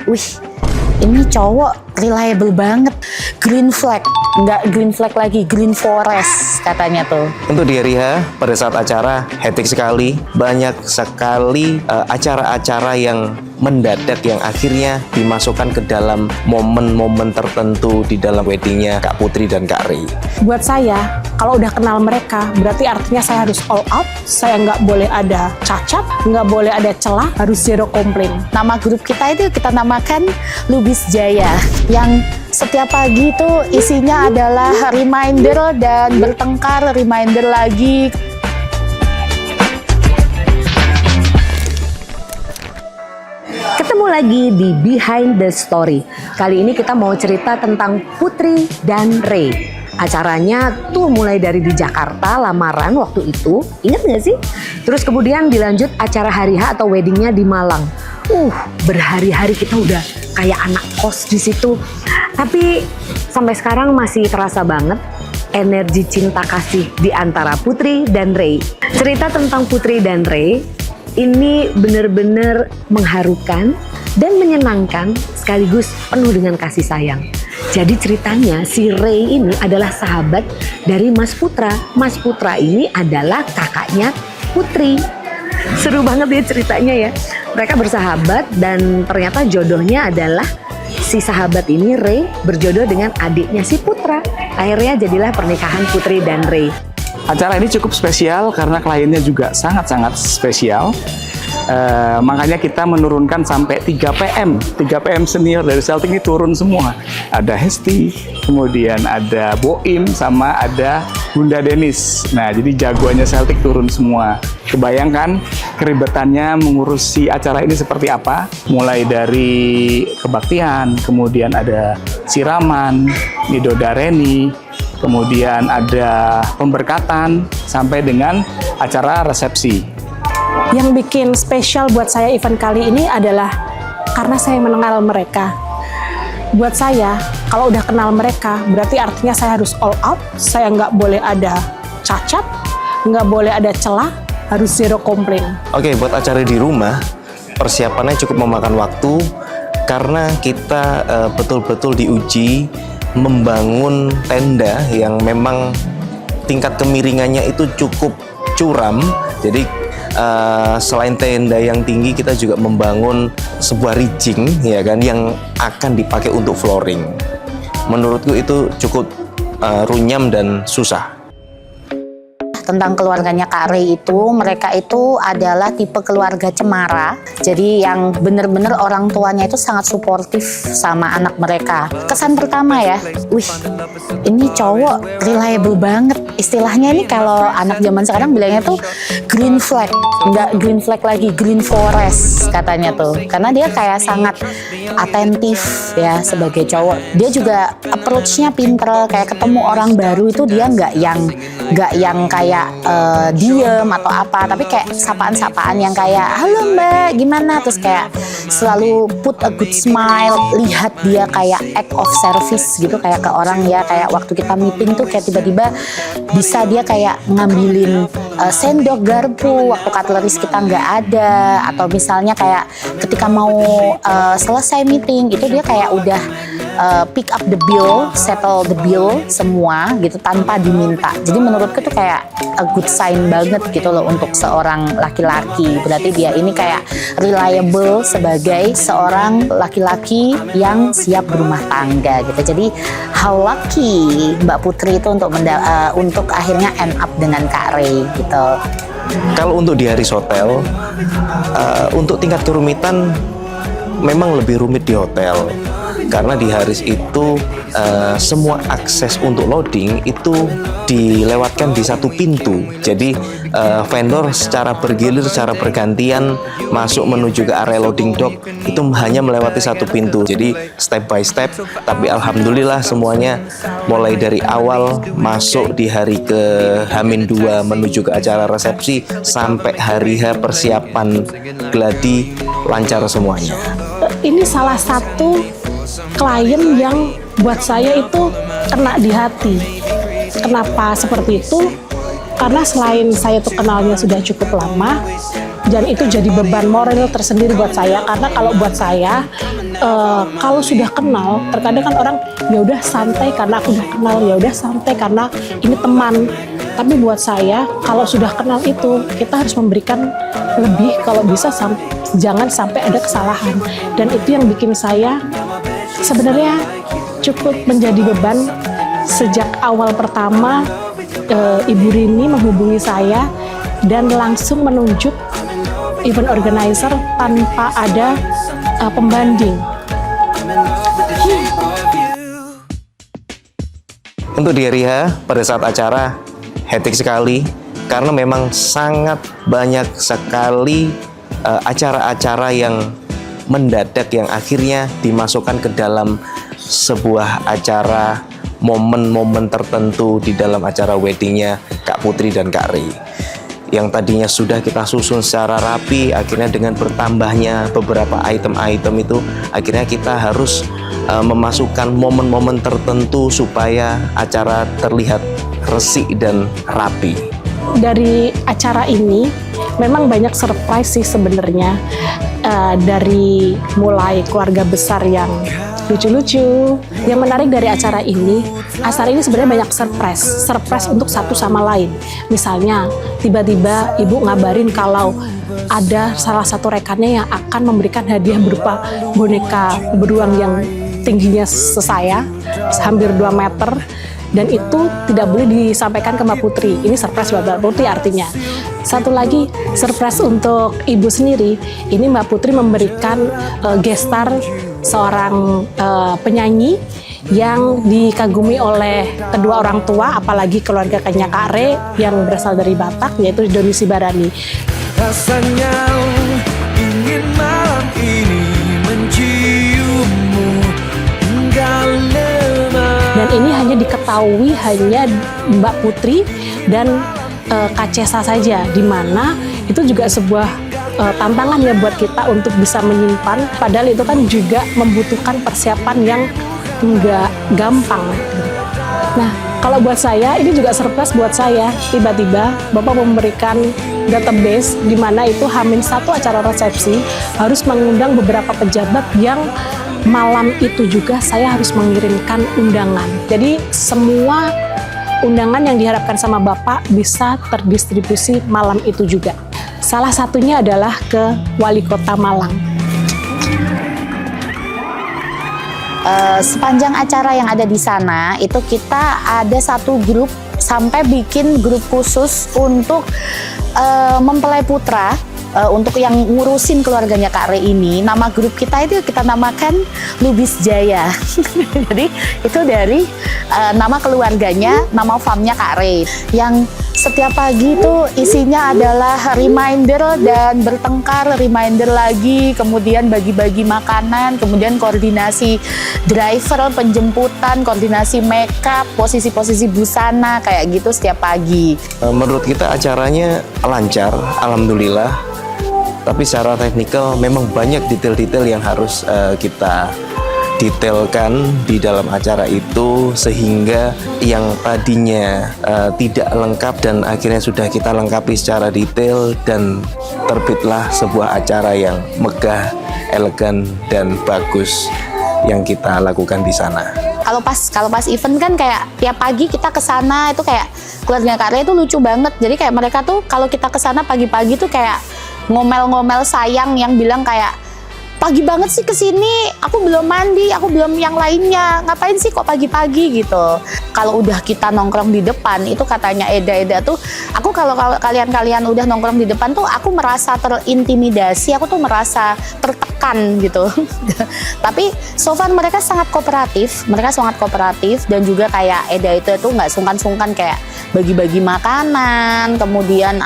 wih ini cowok reliable banget, green flag, nggak green flag lagi, green forest katanya tuh. Untuk di hari H, pada saat acara, hektik sekali, banyak sekali acara-acara yang mendadak yang akhirnya dimasukkan ke dalam momen-momen tertentu di dalam weddingnya Kak Putri dan Kak Ray. Buat saya, kalau udah kenal mereka, berarti artinya saya harus all out, saya nggak boleh ada cacat, nggak boleh ada celah, harus zero komplain. Nama grup kita itu kita namakan Lubis Jaya, yang setiap pagi itu isinya adalah reminder dan bertengkar, reminder lagi. Ketemu lagi di Behind the Story. Kali ini kita mau cerita tentang Putri dan Ray. Acaranya tuh mulai dari di Jakarta, lamaran waktu itu. Ingat nggak sih? Terus kemudian dilanjut acara hari H atau weddingnya di Malang. Berhari-hari kita udah kayak anak kos di situ. Tapi sampai sekarang masih terasa banget energi cinta kasih di antara Putri dan Ray. Cerita tentang Putri dan Ray ini benar-benar mengharukan dan menyenangkan sekaligus penuh dengan kasih sayang. Jadi ceritanya si Ray ini adalah sahabat dari Mas Putra. Mas Putra ini adalah kakaknya Putri. Seru banget ya ceritanya ya. Mereka bersahabat dan ternyata jodohnya adalah si sahabat ini Ray berjodoh dengan adiknya si Putra. Akhirnya jadilah pernikahan Putri dan Ray. Acara ini cukup spesial karena kliennya juga sangat-sangat spesial. Makanya kita menurunkan sampai 3 PM. 3 PM senior dari Celtic ini turun semua. Ada Hesti, kemudian ada Boim, sama ada Bunda Denis. Nah, jadi jagoannya Celtic turun semua. Kebayangkan keribetannya mengurusi acara ini seperti apa? Mulai dari kebaktian, kemudian ada siraman, midodareni, kemudian ada pemberkatan, sampai dengan acara resepsi. Yang bikin spesial buat saya event kali ini adalah karena saya mengenal mereka. Buat saya, kalau udah kenal mereka, berarti artinya saya harus all out, saya nggak boleh ada cacat, nggak boleh ada celah, harus zero komplain. Oke, buat acara di rumah, persiapannya cukup memakan waktu karena kita betul-betul diuji membangun tenda yang memang tingkat kemiringannya itu cukup curam. Jadi selain tenda yang tinggi, kita juga membangun sebuah rigging ya kan yang akan dipakai untuk flooring. Menurutku itu cukup runyam dan susah. Tentang keluarganya Kak Ray itu, mereka itu adalah tipe keluarga cemara. Jadi yang bener-bener orang tuanya itu sangat suportif sama anak mereka. Kesan pertama ya, wih ini cowok reliable banget. Istilahnya ini kalau anak zaman sekarang bilangnya tuh green flag, nggak green flag lagi, green forest katanya tuh. Karena dia kayak sangat atentif ya sebagai cowok. Dia juga approach-nya pinter, kayak ketemu orang baru itu dia nggak yang kayak diem atau apa, tapi kayak sapaan-sapaan yang kayak halo mbak gimana, terus kayak selalu put a good smile, lihat dia kayak act of service gitu kayak ke orang ya, kayak waktu kita meeting tuh kayak tiba-tiba bisa dia kayak ngambilin sendok garpu waktu cutleries kita nggak ada, atau misalnya kayak ketika mau selesai meeting itu dia kayak udah pick up the bill, settle the bill semua gitu tanpa diminta. Jadi menurutku tuh kayak a good sign banget gitu loh untuk seorang laki-laki. Berarti dia ini kayak reliable sebagai seorang laki-laki yang siap berumah tangga gitu. Jadi how lucky Mbak Putri itu untuk akhirnya end up dengan Kak Ray gitu. Kalau untuk di Haris Hotel, untuk tingkat kerumitan memang lebih rumit di hotel. Karena di Haris itu semua akses untuk loading itu dilewatkan di satu pintu. Jadi vendor secara bergilir, secara bergantian masuk menuju ke area loading dock itu hanya melewati satu pintu. Jadi step by step, tapi alhamdulillah semuanya mulai dari awal masuk di hari ke H-2 menuju ke acara resepsi sampai hari H persiapan gladi lancar semuanya. Ini salah satu klien yang buat saya itu kena di hati. Kenapa seperti itu? Karena selain saya tuh kenalnya sudah cukup lama, dan itu jadi beban moral tersendiri buat saya. Karena kalau buat saya, kalau sudah kenal, terkadang kan orang ya udah santai karena aku udah kenal, ya udah santai karena ini teman. Tapi buat saya, kalau sudah kenal itu kita harus memberikan lebih, kalau bisa jangan sampai ada kesalahan. Dan itu yang bikin saya sebenarnya cukup menjadi beban sejak awal pertama Ibu Rini menghubungi saya dan langsung menunjuk event organizer tanpa ada pembanding. Untuk di hari H, pada saat acara, hektik sekali karena memang sangat banyak sekali acara-acara yang mendadak yang akhirnya dimasukkan ke dalam sebuah acara, momen-momen tertentu di dalam acara weddingnya Kak Putri dan Kak Ray. Yang tadinya sudah kita susun secara rapi, akhirnya dengan bertambahnya beberapa item-item itu, akhirnya kita harus memasukkan momen-momen tertentu supaya acara terlihat resik dan rapi. Dari acara ini memang banyak surprise sih sebenarnya, dari mulai keluarga besar yang lucu-lucu. Yang menarik dari acara ini sebenarnya banyak surprise untuk satu sama lain. Misalnya tiba-tiba ibu ngabarin kalau ada salah satu rekannya yang akan memberikan hadiah berupa boneka beruang yang tingginya sesaya, hampir 2 meter, dan itu tidak boleh disampaikan ke Mbak Putri. Ini surprise buat Mbak Putri artinya. Satu lagi surprise untuk ibu sendiri, ini Mbak Putri memberikan gestar seorang penyanyi yang dikagumi oleh kedua orang tua, apalagi keluarga Kak Re yang berasal dari Batak, yaitu Doni Sibarani. Rasanya ingin malam ini menciummu hingga lemah. Dan ini hanya diketahui hanya Mbak Putri dan Kak Cesa saja, di mana itu juga sebuah tantangan ya buat kita untuk bisa menyimpan, padahal itu kan juga membutuhkan persiapan yang nggak gampang. Nah, kalau buat saya ini juga surprise buat saya. Tiba-tiba Bapak memberikan database di mana itu H-1 acara resepsi harus mengundang beberapa pejabat yang malam itu juga saya harus mengirimkan undangan. Jadi semua undangan yang diharapkan sama Bapak bisa terdistribusi malam itu juga. Salah satunya adalah ke Wali Kota Malang. Sepanjang acara yang ada di sana itu kita ada satu grup sampai bikin grup khusus untuk mempelai putra, untuk yang ngurusin keluarganya Kak Ray ini. Nama grup kita itu kita namakan Lubis Jaya. Jadi itu dari nama keluarganya, nama farmnya Kak Ray, yang setiap pagi itu isinya adalah reminder dan bertengkar, reminder lagi, kemudian bagi-bagi makanan, kemudian koordinasi driver, penjemputan, koordinasi makeup, posisi-posisi busana, kayak gitu setiap pagi. Menurut kita acaranya lancar, alhamdulillah. Tapi secara teknikal memang banyak detail-detail yang harus kita detailkan di dalam acara itu, sehingga yang tadinya tidak lengkap dan akhirnya sudah kita lengkapi secara detail, dan terbitlah sebuah acara yang megah, elegan, dan bagus yang kita lakukan di sana. Kalau pas event kan kayak tiap pagi kita ke sana itu kayak keluarga Kak Ray itu lucu banget. Jadi kayak mereka tuh kalau kita ke sana pagi-pagi tuh kayak ngomel-ngomel sayang yang bilang kayak, pagi banget sih kesini, aku belum mandi, aku belum yang lainnya, ngapain sih kok pagi-pagi gitu. Kalau udah kita nongkrong di depan, itu katanya Eda tuh, aku kalau kalian udah nongkrong di depan tuh, aku merasa terintimidasi, aku tuh merasa tertekan gitu. Tapi so far mereka sangat kooperatif, dan juga kayak Eda itu tuh nggak sungkan-sungkan kayak bagi-bagi makanan, kemudian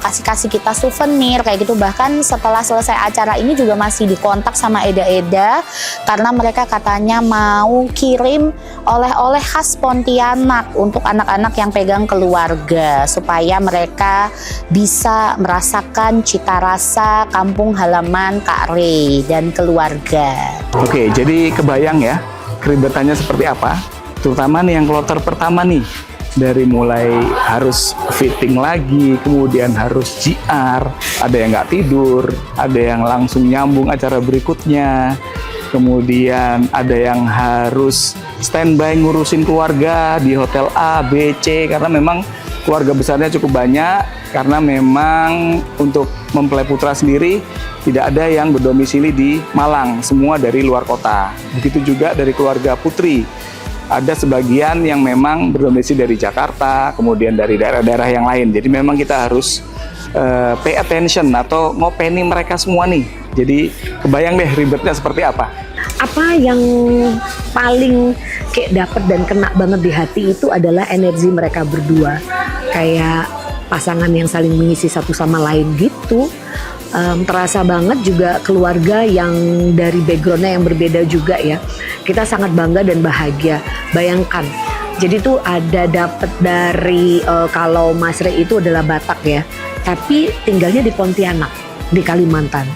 kasih kita souvenir kayak gitu. Bahkan setelah selesai acara ini juga masih dikontak sama Eda karena mereka katanya mau kirim oleh-oleh khas Pontianak untuk anak-anak yang pegang keluarga, supaya mereka bisa merasakan cita rasa kampung halaman Kak Ray dan keluarga. Oke, jadi kebayang ya keribetannya seperti apa. Terutama nih yang kloter pertama nih, Dari mulai harus fitting lagi, kemudian harus GR, ada yang nggak tidur, ada yang langsung nyambung acara berikutnya, kemudian ada yang harus standby ngurusin keluarga di hotel A, B, C, karena memang keluarga besarnya cukup banyak, karena memang untuk mempelai putra sendiri tidak ada yang berdomisili di Malang, semua dari luar kota. Begitu juga dari keluarga putri. Ada sebagian yang memang berdomisili dari Jakarta, kemudian dari daerah-daerah yang lain. Jadi memang kita harus pay attention atau ngopeni mereka semua nih. Jadi kebayang deh ribetnya seperti apa. Apa yang paling kayak dapet dan kena banget di hati itu adalah energi mereka berdua. Kayak pasangan yang saling mengisi satu sama lain gitu. Terasa banget juga keluarga yang dari backgroundnya yang berbeda juga ya. Kita sangat bangga dan bahagia. Bayangkan, jadi tuh ada dapet dari kalau Mas Rey itu adalah Batak ya, tapi tinggalnya di Pontianak, di Kalimantan.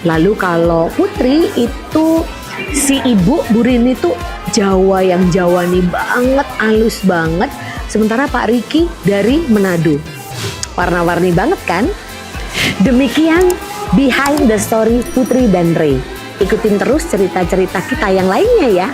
Lalu kalau Putri itu si ibu Bu Rini tuh Jawa yang Jawani banget, halus banget. Sementara Pak Riki dari Manado. Warna-warni banget kan? Demikian behind the story Putri dan Rey. Ikutin terus cerita-cerita kita yang lainnya ya.